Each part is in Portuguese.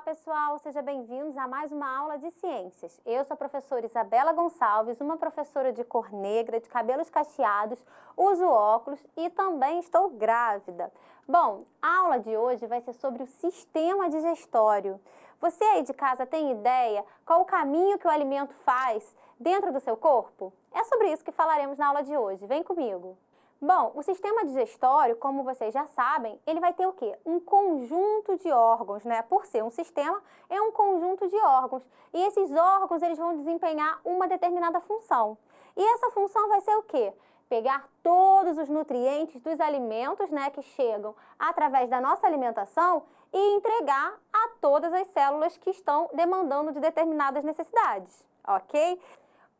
pessoal, sejam bem-vindos a mais uma aula de ciências. Eu sou a professora Isabela Gonçalves, uma professora de cor negra, de cabelos cacheados, uso óculos e também estou grávida. Bom, a aula de hoje vai ser sobre o sistema digestório. Você aí de casa tem ideia qual o caminho que o alimento faz dentro do seu corpo? É sobre isso que falaremos na aula de hoje. Vem comigo! Bom, o sistema digestório, como vocês já sabem, ele vai ter o quê? Um conjunto de órgãos, né? Por ser um sistema, é um conjunto de órgãos. E esses órgãos, eles vão desempenhar uma determinada função. E essa função vai ser o quê? Pegar todos os nutrientes dos alimentos, né, que chegam através da nossa alimentação e entregar a todas as células que estão demandando de determinadas necessidades, ok?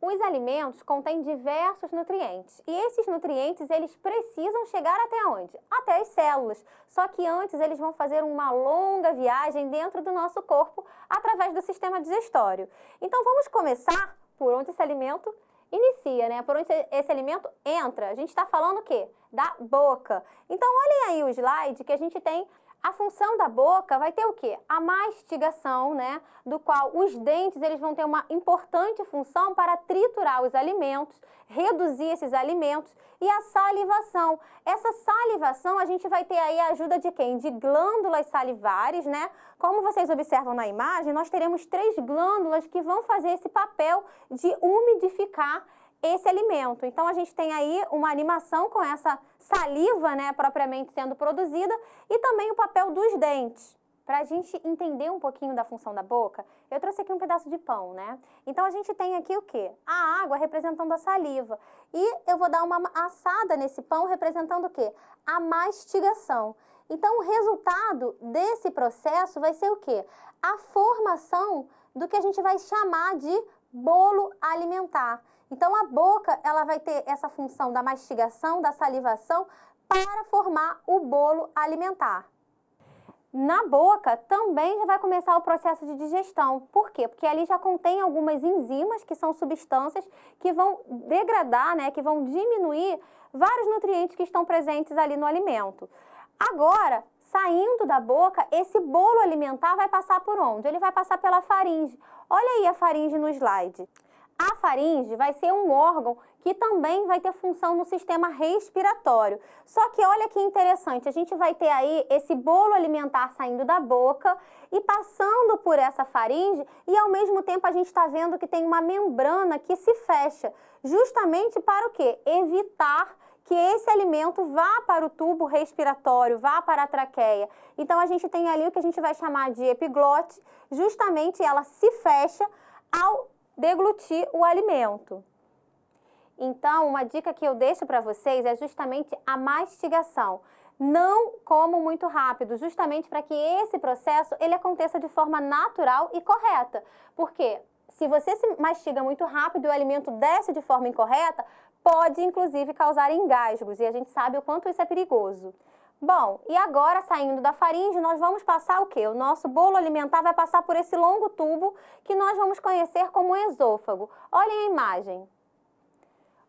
Os alimentos contêm diversos nutrientes e esses nutrientes eles precisam chegar até onde? Até as células. Só que antes eles vão fazer uma longa viagem dentro do nosso corpo através do sistema digestório. Então vamos começar por onde esse alimento inicia, né? Por onde esse alimento entra. A gente está falando o quê? Da boca. Então olhem aí o slide que a gente tem. A função da boca vai ter o quê? A mastigação, né? Do qual os dentes eles vão ter uma importante função para triturar os alimentos, reduzir esses alimentos e a salivação. Essa salivação a gente vai ter aí a ajuda de quem? De glândulas salivares, né? Como vocês observam na imagem, nós teremos 3 glândulas que vão fazer esse papel de umidificar esse alimento. Então, a gente tem aí uma animação com essa saliva, né, propriamente sendo produzida e também o papel dos dentes. Para a gente entender um pouquinho da função da boca, eu trouxe aqui um pedaço de pão, né? Então, a gente tem aqui o quê? A água representando a saliva. E eu vou dar uma assada nesse pão representando o quê? A mastigação. Então, o resultado desse processo vai ser o quê? A formação do que a gente vai chamar de bolo alimentar. Então, a boca ela vai ter essa função da mastigação, da salivação, para formar o bolo alimentar. Na boca também já vai começar o processo de digestão. Por quê? Porque ali já contém algumas enzimas, que são substâncias que vão degradar, né, que vão diminuir vários nutrientes que estão presentes ali no alimento. Agora, saindo da boca, esse bolo alimentar vai passar por onde? Ele vai passar pela faringe. Olha aí a faringe no slide. A faringe vai ser um órgão que também vai ter função no sistema respiratório. Só que olha que interessante, a gente vai ter aí esse bolo alimentar saindo da boca e passando por essa faringe e ao mesmo tempo a gente está vendo que tem uma membrana que se fecha, justamente para o quê? Evitar que esse alimento vá para o tubo respiratório, vá para a traqueia. Então a gente tem ali o que a gente vai chamar de epiglote, justamente ela se fecha ao deglutir o alimento. Então, uma dica que eu deixo para vocês é justamente a mastigação. Não como muito rápido, justamente para que esse processo ele aconteça de forma natural e correta. Porque se você se mastiga muito rápido e o alimento desce de forma incorreta, pode inclusive causar engasgos e a gente sabe o quanto isso é perigoso. Bom, e agora saindo da faringe, nós vamos passar o quê? O nosso bolo alimentar vai passar por esse longo tubo que nós vamos conhecer como esôfago. Olhem a imagem.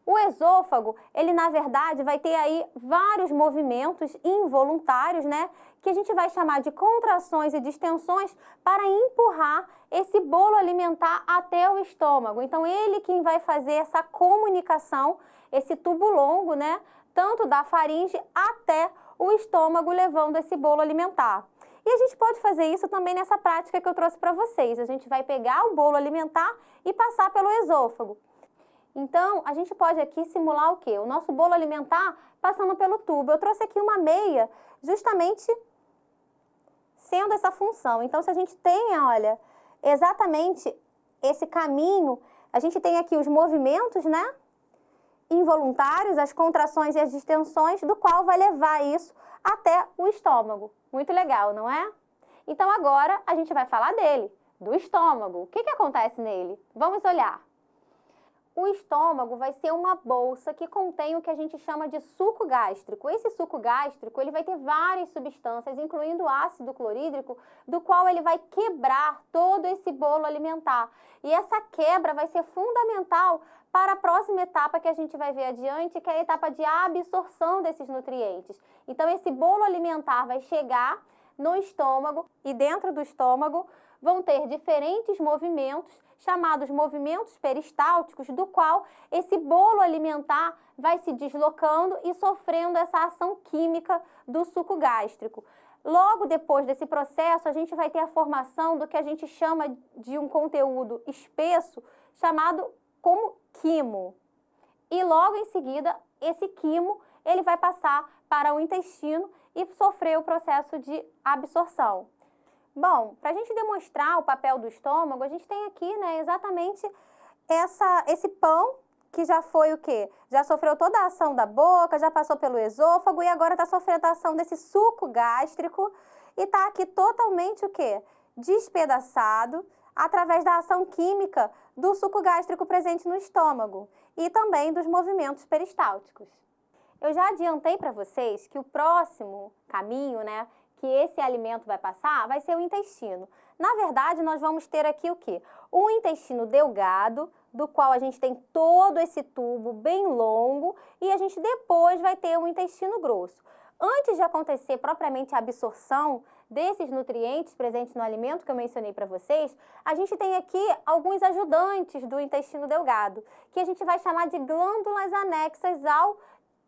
O esôfago, ele na verdade vai ter aí vários movimentos involuntários, né? Que a gente vai chamar de contrações e distensões para empurrar esse bolo alimentar até o estômago. Então, ele quem vai fazer essa comunicação, esse tubo longo, né? Tanto da faringe até o estômago levando esse bolo alimentar. E a gente pode fazer isso também nessa prática que eu trouxe para vocês. A gente vai pegar o bolo alimentar e passar pelo esôfago. Então, a gente pode aqui simular o quê? O nosso bolo alimentar passando pelo tubo. Eu trouxe aqui uma meia justamente sendo essa função. Então, se a gente tem, olha, exatamente esse caminho, a gente tem aqui os movimentos, né? Involuntários, as contrações e as distensões, do qual vai levar isso até o estômago. Muito legal, não é? Então agora a gente vai falar dele, do estômago. O que acontece nele? Vamos olhar. O estômago vai ser uma bolsa que contém o que a gente chama de suco gástrico. Esse suco gástrico ele vai ter várias substâncias, incluindo ácido clorídrico, do qual ele vai quebrar todo esse bolo alimentar. E essa quebra vai ser fundamental para a próxima etapa que a gente vai ver adiante, que é a etapa de absorção desses nutrientes. Então, esse bolo alimentar vai chegar no estômago, e dentro do estômago vão ter diferentes movimentos, chamados movimentos peristálticos, do qual esse bolo alimentar vai se deslocando e sofrendo essa ação química do suco gástrico. Logo depois desse processo, a gente vai ter a formação do que a gente chama de um conteúdo espesso, chamado como quimo. E logo em seguida, esse quimo, ele vai passar para o intestino e sofrer o processo de absorção. Bom, para a gente demonstrar o papel do estômago, a gente tem aqui, né, exatamente esse pão, que já foi o quê? Já sofreu toda a ação da boca, já passou pelo esôfago e agora está sofrendo a ação desse suco gástrico e está aqui totalmente o quê? Despedaçado através da ação química do suco gástrico presente no estômago e também dos movimentos peristálticos. Eu já adiantei para vocês que o próximo caminho, né, que esse alimento vai passar, vai ser o intestino. Na verdade, nós vamos ter aqui o quê? O intestino delgado, do qual a gente tem todo esse tubo bem longo, e a gente depois vai ter o intestino grosso. Antes de acontecer propriamente a absorção desses nutrientes presentes no alimento que eu mencionei para vocês, a gente tem aqui alguns ajudantes do intestino delgado, que a gente vai chamar de glândulas anexas ao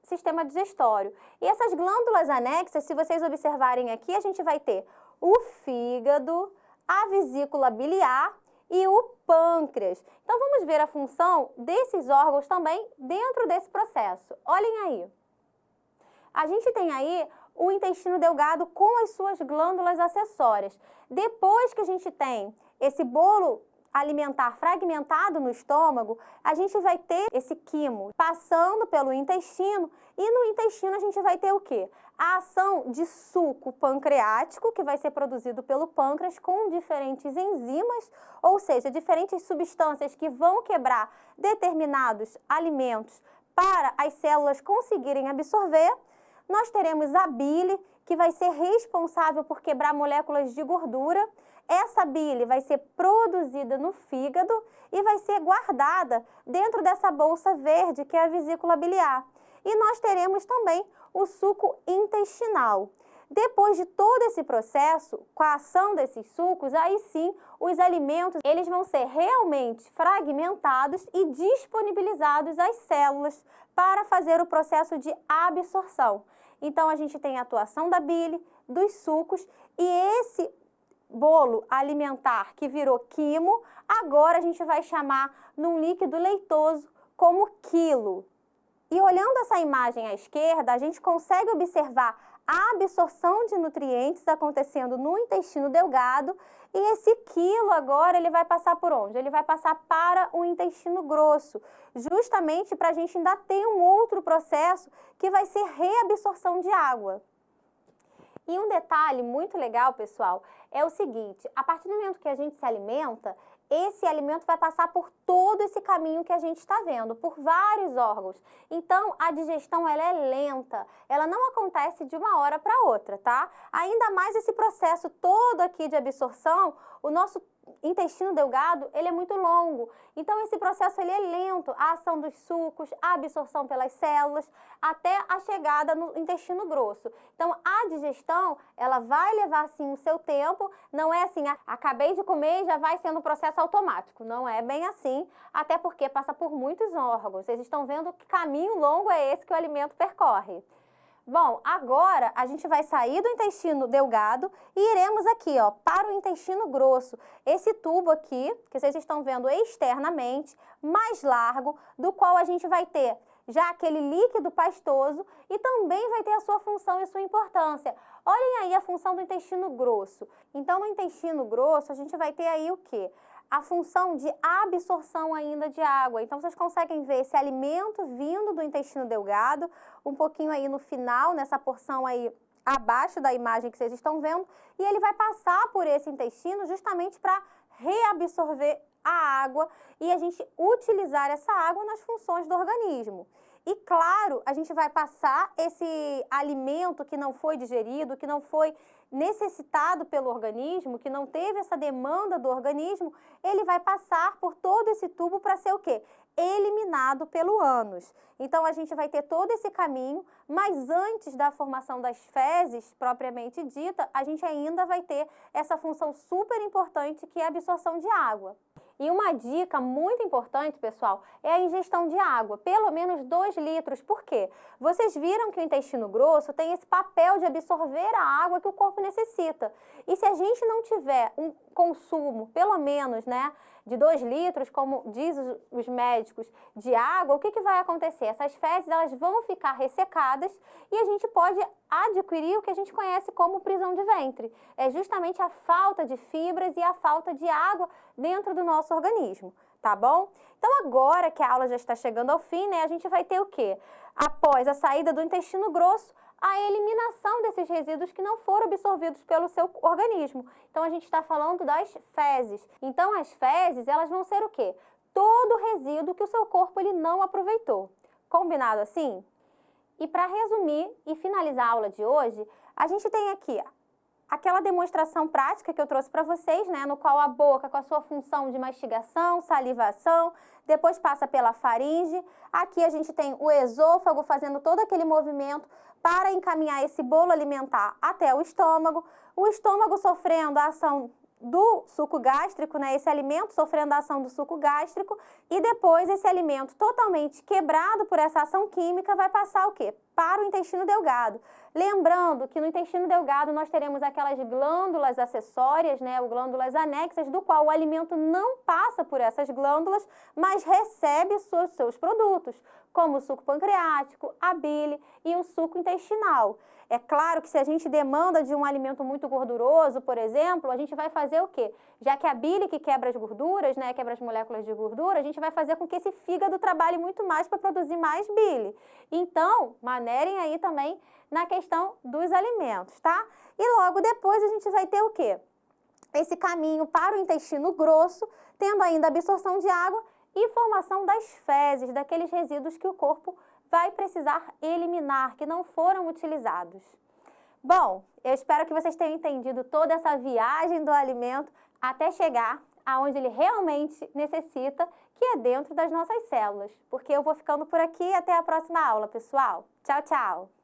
sistema digestório. E essas glândulas anexas, se vocês observarem aqui, a gente vai ter o fígado, a vesícula biliar e o pâncreas. Então, vamos ver a função desses órgãos também dentro desse processo. Olhem aí. A gente tem aí o intestino delgado com as suas glândulas acessórias. Depois que a gente tem esse bolo alimentar fragmentado no estômago, a gente vai ter esse quimo passando pelo intestino e no intestino a gente vai ter o quê? A ação de suco pancreático, que vai ser produzido pelo pâncreas com diferentes enzimas, ou seja, diferentes substâncias que vão quebrar determinados alimentos para as células conseguirem absorver. Nós teremos a bile, que vai ser responsável por quebrar moléculas de gordura. Essa bile vai ser produzida no fígado e vai ser guardada dentro dessa bolsa verde, que é a vesícula biliar. E nós teremos também o suco intestinal. Depois de todo esse processo, com a ação desses sucos, aí sim, os alimentos eles vão ser realmente fragmentados e disponibilizados às células para fazer o processo de absorção. Então, a gente tem a atuação da bile, dos sucos, e esse bolo alimentar que virou quimo, agora a gente vai chamar num líquido leitoso como quilo. E olhando essa imagem à esquerda, a gente consegue observar a absorção de nutrientes acontecendo no intestino delgado, e esse quilo agora ele vai passar por onde? Ele vai passar para o intestino grosso, justamente para a gente ainda ter um outro processo que vai ser reabsorção de água. E um detalhe muito legal, pessoal, é o seguinte: a partir do momento que a gente se alimenta, esse alimento vai passar por todo esse caminho que a gente está vendo, por vários órgãos. Então, a digestão ela é lenta, ela não acontece de uma hora para outra, tá? Ainda mais esse processo todo aqui de absorção, o nosso intestino delgado, ele é muito longo. Então, esse processo ele é lento, a ação dos sucos, a absorção pelas células, até a chegada no intestino grosso. Então, a digestão, ela vai levar, sim, o seu tempo, não é assim, acabei de comer e já vai sendo um processo automático. Não é bem assim, até porque passa por muitos órgãos. Vocês estão vendo que caminho longo é esse que o alimento percorre. Bom, agora a gente vai sair do intestino delgado e iremos aqui, ó, para o intestino grosso. Esse tubo aqui, que vocês estão vendo externamente, mais largo, do qual a gente vai ter já aquele líquido pastoso e também vai ter a sua função e sua importância. Olhem aí a função do intestino grosso. Então, no intestino grosso, a gente vai ter aí o quê? A função de absorção ainda de água. Então, vocês conseguem ver esse alimento vindo do intestino delgado, um pouquinho aí no final, nessa porção aí abaixo da imagem que vocês estão vendo, e ele vai passar por esse intestino justamente para reabsorver a água e a gente utilizar essa água nas funções do organismo. E claro, a gente vai passar esse alimento que não foi digerido, que não foi necessitado pelo organismo, que não teve essa demanda do organismo, ele vai passar por todo esse tubo para ser o quê? Eliminado pelo ânus. Então, a gente vai ter todo esse caminho, mas antes da formação das fezes, propriamente dita, a gente ainda vai ter essa função super importante que é a absorção de água. E uma dica muito importante, pessoal, é a ingestão de água, pelo menos 2 litros. Por quê? Vocês viram que o intestino grosso tem esse papel de absorver a água que o corpo necessita. E se a gente não tiver um consumo, pelo menos, né, de 2 litros, como diz os médicos, de água, o que vai acontecer? Essas fezes elas vão ficar ressecadas e a gente pode adquirir o que a gente conhece como prisão de ventre. É justamente a falta de fibras e a falta de água dentro do nosso organismo, tá bom? Então agora que a aula já está chegando ao fim, né, a gente vai ter o quê? Após a saída do intestino grosso, a eliminação desses resíduos que não foram absorvidos pelo seu organismo. Então, a gente está falando das fezes. Então, as fezes, elas vão ser o quê? Todo o resíduo que o seu corpo ele não aproveitou. Combinado assim? E para resumir e finalizar a aula de hoje, a gente tem aqui aquela demonstração prática que eu trouxe para vocês, né, no qual a boca, com a sua função de mastigação, salivação, depois passa pela faringe. Aqui a gente tem o esôfago fazendo todo aquele movimento para encaminhar esse bolo alimentar até o estômago sofrendo a ação do suco gástrico, né, esse alimento sofrendo a ação do suco gástrico, e depois esse alimento totalmente quebrado por essa ação química vai passar o quê? Para o intestino delgado. Lembrando que no intestino delgado nós teremos aquelas glândulas acessórias, né, ou glândulas anexas, do qual o alimento não passa por essas glândulas, mas recebe seus produtos, como o suco pancreático, a bile e o suco intestinal. É claro que se a gente demanda de um alimento muito gorduroso, por exemplo, a gente vai fazer o quê? Já que a bile que quebra as gorduras, né, quebra as moléculas de gordura, a gente vai fazer com que esse fígado trabalhe muito mais para produzir mais bile. Então, maneirem aí também na questão dos alimentos, tá? E logo depois a gente vai ter o quê? Esse caminho para o intestino grosso, tendo ainda absorção de água e formação das fezes, daqueles resíduos que o corpo vai precisar eliminar, que não foram utilizados. Bom, eu espero que vocês tenham entendido toda essa viagem do alimento até chegar aonde ele realmente necessita, que é dentro das nossas células. Porque eu vou ficando por aqui e até a próxima aula, pessoal. Tchau, tchau!